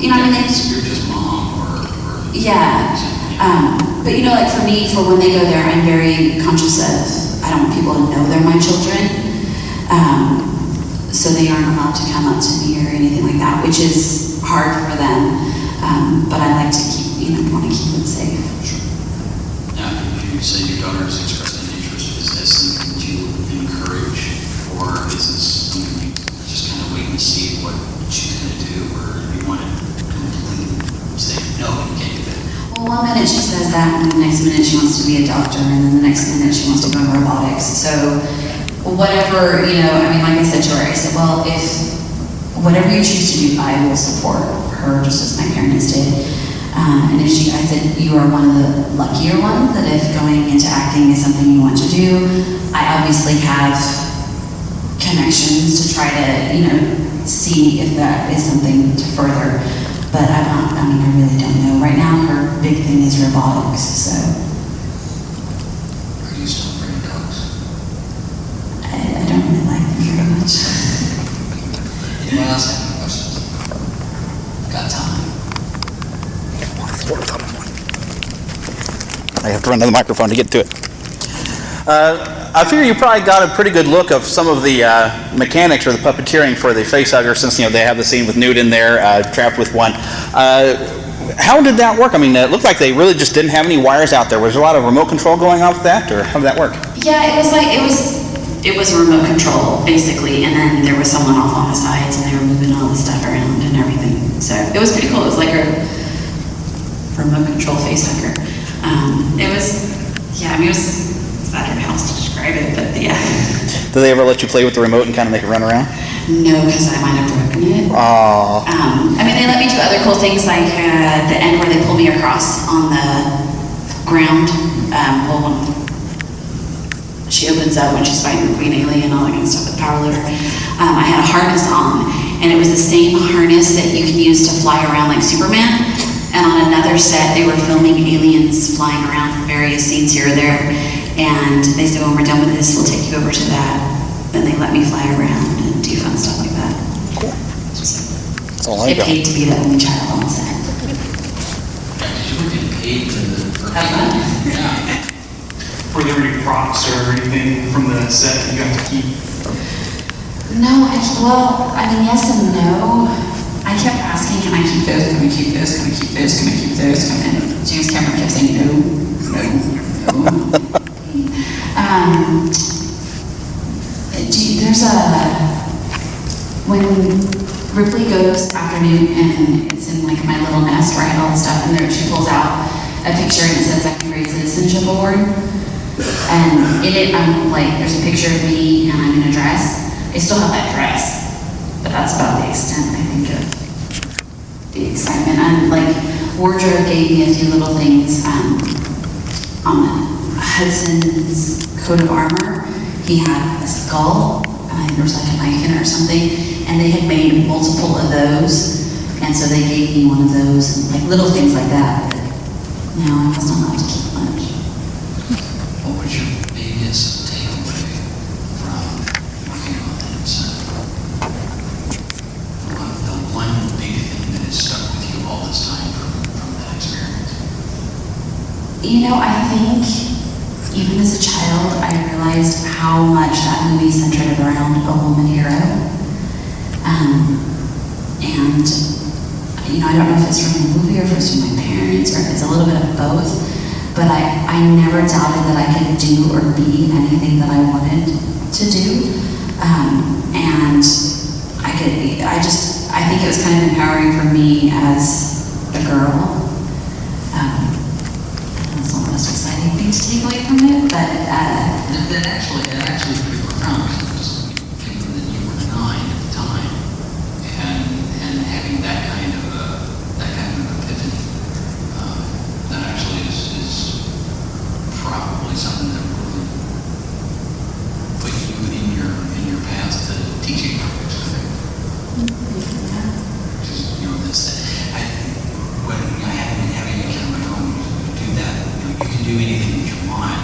You know, I mean, You're just mom or yeah. But you know, like for me, for when they go there, I'm very conscious of, I don't want people to know they're my children. So they aren't allowed to come up to me or anything like that, which is hard for them. But I like to keep, want to keep it safe. Sure. Now, you say your daughter has expressed an interest. Is that something that you would encourage, or is this something you just kind of wait and see what she's going to do, or you want to completely say, no, you can't do that? Well, one minute she says that, and the next minute she wants to be a doctor, and then the next minute she wants to go to robotics. So whatever, like I said to her, I said, well, if whatever you choose to do, I will support her just as my parents did. And if I said, you are one of the luckier ones, that if going into acting is something you want to do, I obviously have connections to try to, see if that is something to further. But I really don't know. Right now, her big thing is robotics, so. Are you still afraid of dogs? I don't really like them very much. Anyone else have any questions? Got time. I have to run to the microphone to get to it. I figure you probably got a pretty good look of some of the mechanics or the puppeteering for the facehugger, since they have the scene with Newt in there, trapped with one. How did that work? I mean, it looked like they really just didn't have any wires out there. Was there a lot of remote control going on with that, or how did that work? Yeah, it was remote control basically, and then there was someone off on the sides, and they were moving all the stuff around and everything. So it was pretty cool. It was like a remote control facehugger. It's not how else to describe it, but yeah. Do they ever let you play with the remote and kind of make it run around? No, because I might have broken it. Aww. They let me do other cool things, like the end where they pull me across on the ground. She opens up when she's fighting the Queen Alien and all that kind of stuff with Power Loader. I had a harness on, and it was the same harness that you can use to fly around like Superman. And on another set, they were filming aliens flying around from various scenes here or there. And they said, when we're done with this, we'll take you over to that. Then they let me fly around and do fun stuff like that. Cool. That's all I paid to be the only child on set. You were getting paid to Have fun. Yeah. Were there any props or anything from the set that you got to keep? No, yes and no. I kept asking, can I keep those? Can we keep those? Can we keep those? Can we keep those? And James Cameron kept saying no. When Ripley goes after Newt and it's in like my little nest where I had all the stuff, and there she pulls out a picture and it says Second Grade Citizenship Award. And in it, I'm like, there's a picture of me and I'm in a dress. I still have that dress, but that's about the extent, I think, of the excitement. And like, wardrobe gave me a few little things. On Hudson's coat of armor, he had a skull, and there was like a knife in it or something, and they had made multiple of those, and so they gave me one of those, and like little things like that. But no, I wasn't allowed to keep much. What was your biggest takeaway from working on that set? The one big thing that has stuck with you all this time from that experience? I think even as a child, I realized how much that movie centered around a woman hero. I don't know if it's from the movie or if it's from my parents or if it's a little bit of both, but I never doubted that I could do or be anything that I wanted to do. I think it was kind of empowering for me as a girl. That's almost exciting. exciting thing to take away from it, but that actually is pretty profound, because thinking that you were 9 at the time, and having that kind of epiphany, that actually is probably something that really put you in your path to teaching. When having a kid of my own, you do that, you can do anything that you want,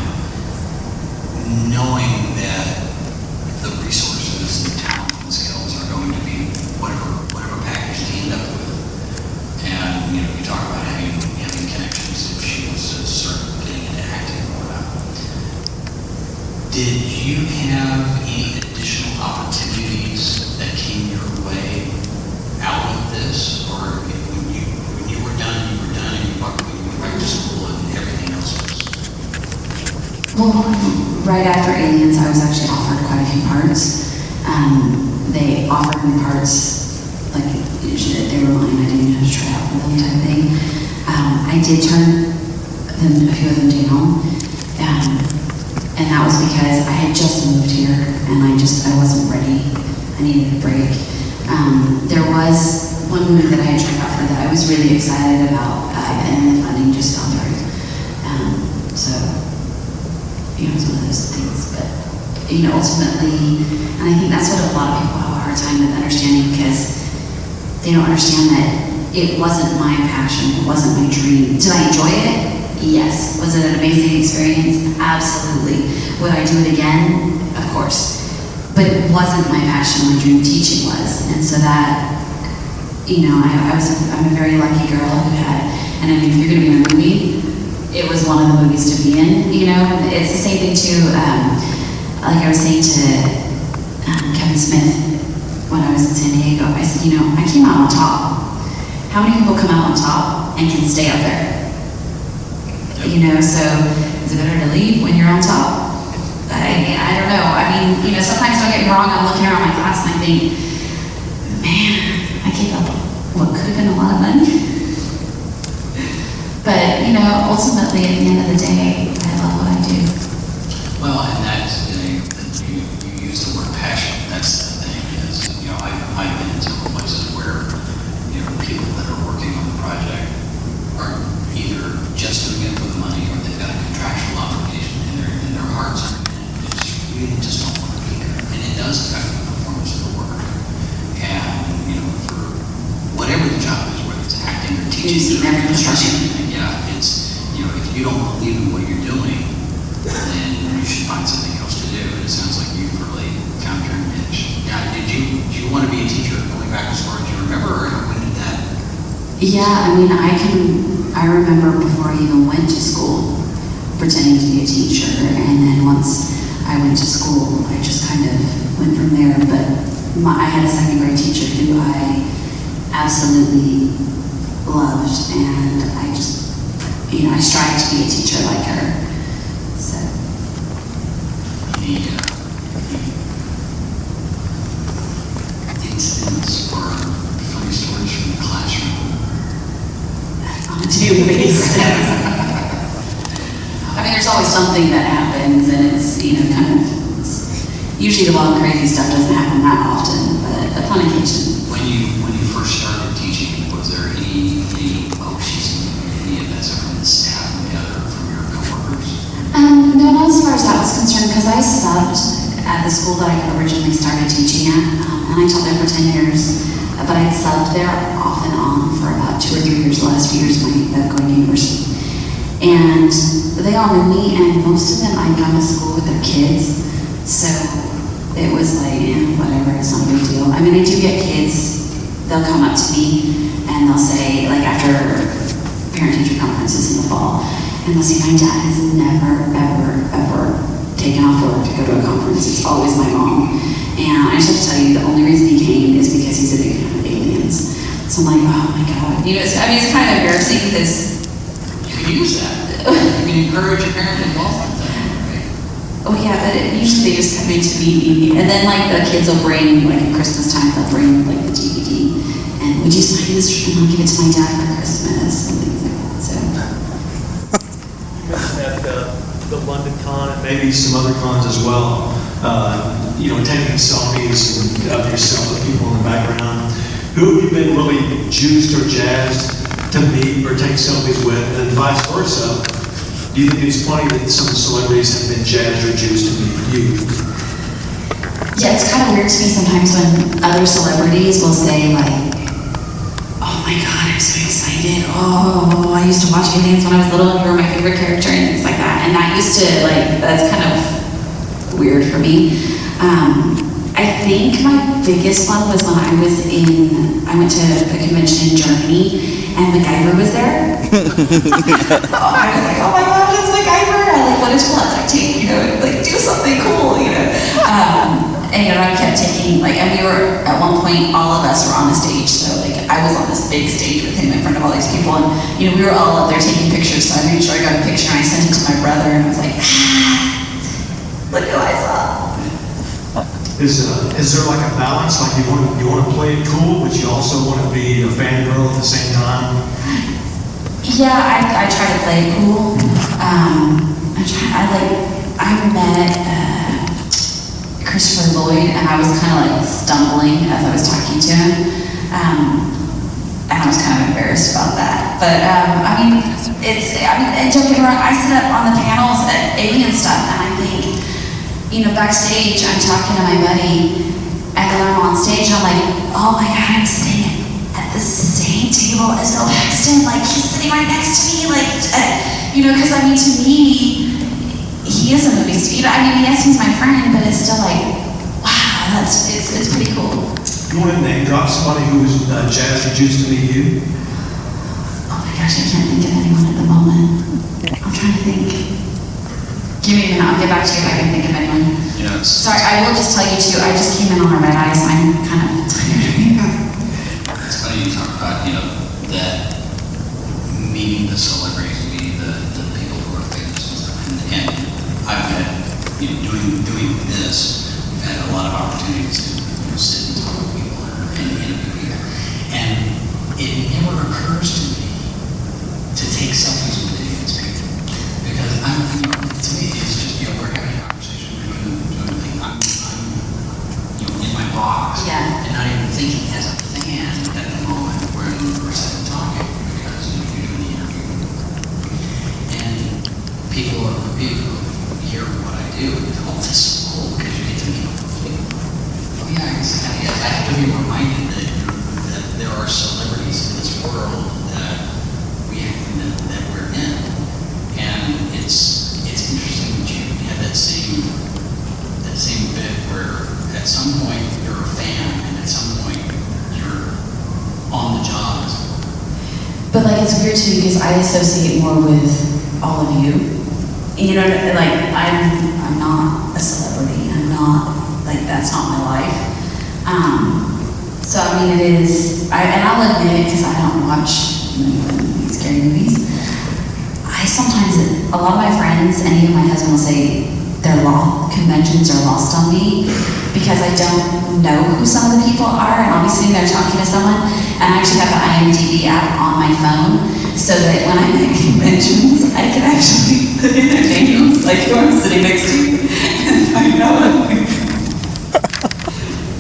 knowing that the resources and talent and skills are going to be whatever package they end up with. And you talk about having connections if she was to start getting into acting or whatnot. Did you have any additional opportunities that came your way out of this, or when you were done, and you went back to school and everything else was? well, right after Aliens, I was actually offered quite a few parts. They offered me parts, like, they were mine, I didn't even have to try out for them type thing. I did turn a few of them down, and that was because I had just moved here, and I wasn't ready. I needed a break. There was one movie that I had tried out for that I was really excited about, and the funding just fell through. So, it was one of those things. But, ultimately, and I think that's what a lot of people have a hard time with understanding, because they don't understand that it wasn't my passion, it wasn't my dream. Did I enjoy it? Yes. Was it an amazing experience? Absolutely. Would I do it again? Of course. But it wasn't my passion, my dream. Teaching was. And so that, I'm a very lucky girl who had, and I mean, if you're going to be in a movie, it was one of the movies to be in, It's the same thing too, like I was saying to Kevin Smith when I was in San Diego, I said, I came out on top. How many people come out on top and can stay up there? So is it better to leave when you're on top? I don't know. I mean, sometimes, don't get me wrong, I'm looking around my class and I think, man, I gave up what could have been a lot of money. But, ultimately, at the end of the day, I love what I do. Well, and that's, you use the word passion. That's the thing is, I've been in several places where, people that are working on the project are either just doing it for the money or they've got a contractual obligation and their hearts are in it. They just don't want to be there. And it does affect the performance of the work. And, for whatever the job is, whether it's acting or teaching or construction, it's, if you don't believe in what you're doing, then you should find something else to do. And it sounds like you've really found your niche. Now, do you want to be a teacher going back as far as you remember, or when did that? Yeah, I remember before I even went to school, pretending to be a teacher, and then once I went to school, I just kind of went from there. But I had a second grade teacher who I absolutely loved, and I just, I strive to be a teacher like her. So. Any incidents or funny stories from the classroom? I mean, there's always something that happens, and it's, usually the wild crazy stuff doesn't happen that often, but upon occasion. When you first started teaching, was there any of that from the staff and the other from your coworkers? No, not as far as that was concerned, because I subbed at the school that I originally started teaching at, and I taught there for 10 years, but I subbed there off and on for about 2 or 3 years, the last few years of going to university. And they all knew me, and most of them I'd gone to school with their kids, so it was like, whatever, it's not a big deal. I mean, I do get kids, they'll come up to me, and they'll say, like after parent-teacher conferences in the fall, and they'll say, my dad has never, ever, ever taken off work to go to a conference. It's always my mom. And I just have to tell you, the only reason he came is because he's a big fan of Aliens. So I'm like, oh my God. It's kind of embarrassing because... You can use that. You can encourage a parent involvement then, right? Oh yeah, but usually they just come in to meet me. And then like the kids will bring, like at Christmas time, they'll bring like the DVD. And would you sign this and I'll give it to my dad for Christmas and things like that. So. You mentioned that the London con and maybe some other cons as well, taking selfies of yourself with people in the background. Who have you been really juiced or jazzed to meet or take selfies with, and vice versa? Do you think it's funny that some celebrities have been jazzed or juiced to meet you? Yeah, it's kind of weird to me sometimes when other celebrities will say like, "Oh my God, I'm so excited! Oh, I used to watch you dance when I was little, and you were my favorite character," and things like that. And that used to that's kind of weird for me. I think my biggest one was when I went to a convention in Germany, and MacGyver was there. I was like, "Oh my God, it's MacGyver!" I wanted to take, do something cool, And I kept taking, and we were, at one point, all of us were on the stage, so, I was on this big stage with him in front of all these people, and, we were all up there taking pictures, so I made sure I got a picture, and I sent it to my brother, and I was like, look who I saw. Is there a balance, you want to play it cool, but you also want to be a fangirl at the same time? Yeah, I try to play it cool. I met Christopher Lloyd, and I was kind of stumbling as I was talking to him, and I was kind of embarrassed about that. But and don't get me wrong, I sit up on the panels at Alien stuff, and I think, backstage, I'm talking to my buddy, and then I'm on stage, and I'm like, oh my God, I'm sitting at the same table as Bill Paxton, he's sitting right next to me, because to me, he is a movie star. Yes, he's my friend, but it's still wow, it's pretty cool. You want to name drop somebody who was jazzed or juiced to meet you? Oh my gosh, I can't think of anyone at the moment. I'm trying to think. Give me a minute, I'll get back to you if I can think of anyone. Sorry, I will just tell you too, I just came in on a red eye, so I'm kind of tired. It's funny you talk about, that meeting the celebrities, meeting the people who are famous and I've had, doing this, I've had a lot of opportunities to sit and talk with people and interview people. And it never occurs to me to take selfies with any of these people. Because to me, it's just, we're having a conversation, we're doing a thing. I'm in my box. Yeah. And not even thinking as a fan at the moment where we're sitting talking because you're doing the interview. And people hear what I do, oh, this is cool because you get to meet people. Oh yeah, exactly. I have to be reminded that there are celebrities in this world that we're in, and it's interesting that you have that same bit where at some point you're a fan and at some point you're on the job as well. But it's weird too because I associate more with all of you. I'm not a celebrity. I'm not, that's not my life. So, it is, and I'll admit it because I don't watch scary movies. A lot of my friends and even my husband will say their law conventions are lost on me because I don't know who some of the people are, and I'll be sitting there talking to someone, and I actually have the IMDb app on my phone so that when I'm at conventions, I can actually put in their names, who I'm sitting next to, and find out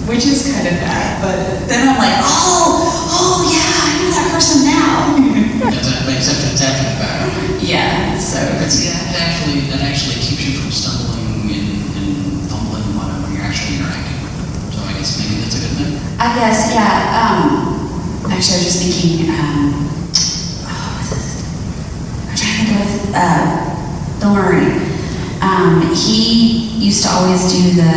which is kind of bad, but then I'm like, oh yeah, I know that person now. Except it's after the fact. Yeah, so. But see, that actually keeps you from stumbling and fumbling when you're actually interacting with them. So I guess maybe that's a good thing. I guess, yeah. Actually, I was just thinking, what's this? I'm trying to think of Bill Murray. He used to always do the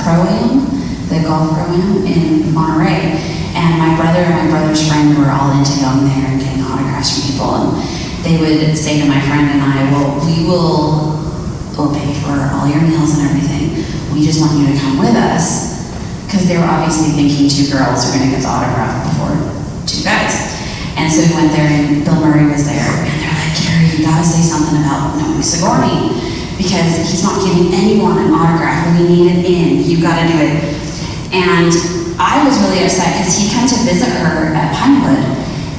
pro-am, the golf pro-am in Monterey. And my brother and my brother's friend were all into going there and getting autographs from people. And they would say to my friend and I, well, we'll pay for all your meals and everything. We just want you to come with us. Because they were obviously thinking two girls are going to get the autograph before two guys. And so we went there and Bill Murray was there. And they're like, Carrie, you got to say something about Naomi Sigourney. Because he's not giving anyone an autograph. We need it in. You got to do it. And I was really upset because he'd come to visit her at Pinewood,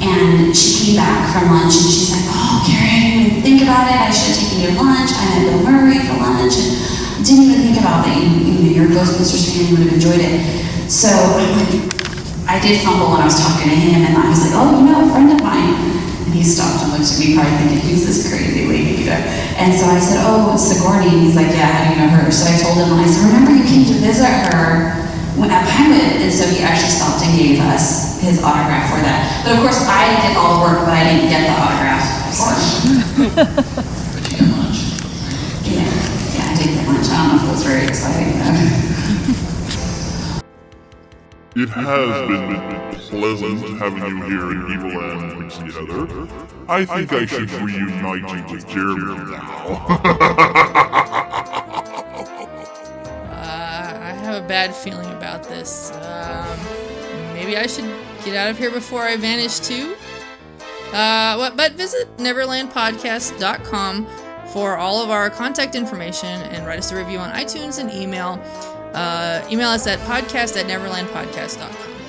And she came back from lunch and she's like, oh, Carrie, I didn't even think about it. I should have taken you to lunch. I met Bill Murray for lunch and didn't even think about that. You're a Ghostbusters fan, you would have enjoyed it. So I'm like, I did fumble when I was talking to him and I was like, oh, a friend of mine. And he stopped and looked at me, probably thinking, who's this crazy lady? And so I said, oh, it's Sigourney. And he's like, yeah, how do you know her? So I told him, and I said, remember you came to visit her at Pinewood? And so he actually stopped and gave us his autograph for that. But of course, I did all the work, but I didn't get the autograph. Of course. But you got lunch. Yeah, I did get lunch. I don't know if it was very exciting, though. It has been pleasant having you here in Evil and Pixie Heather. I think I should reunite you with Jeremy now. I have a bad feeling about this. Maybe I should get out of here before I vanish too. But visit neverlandpodcast.com for all of our contact information and write us a review on iTunes and email. Email us at podcast@neverlandpodcast.com.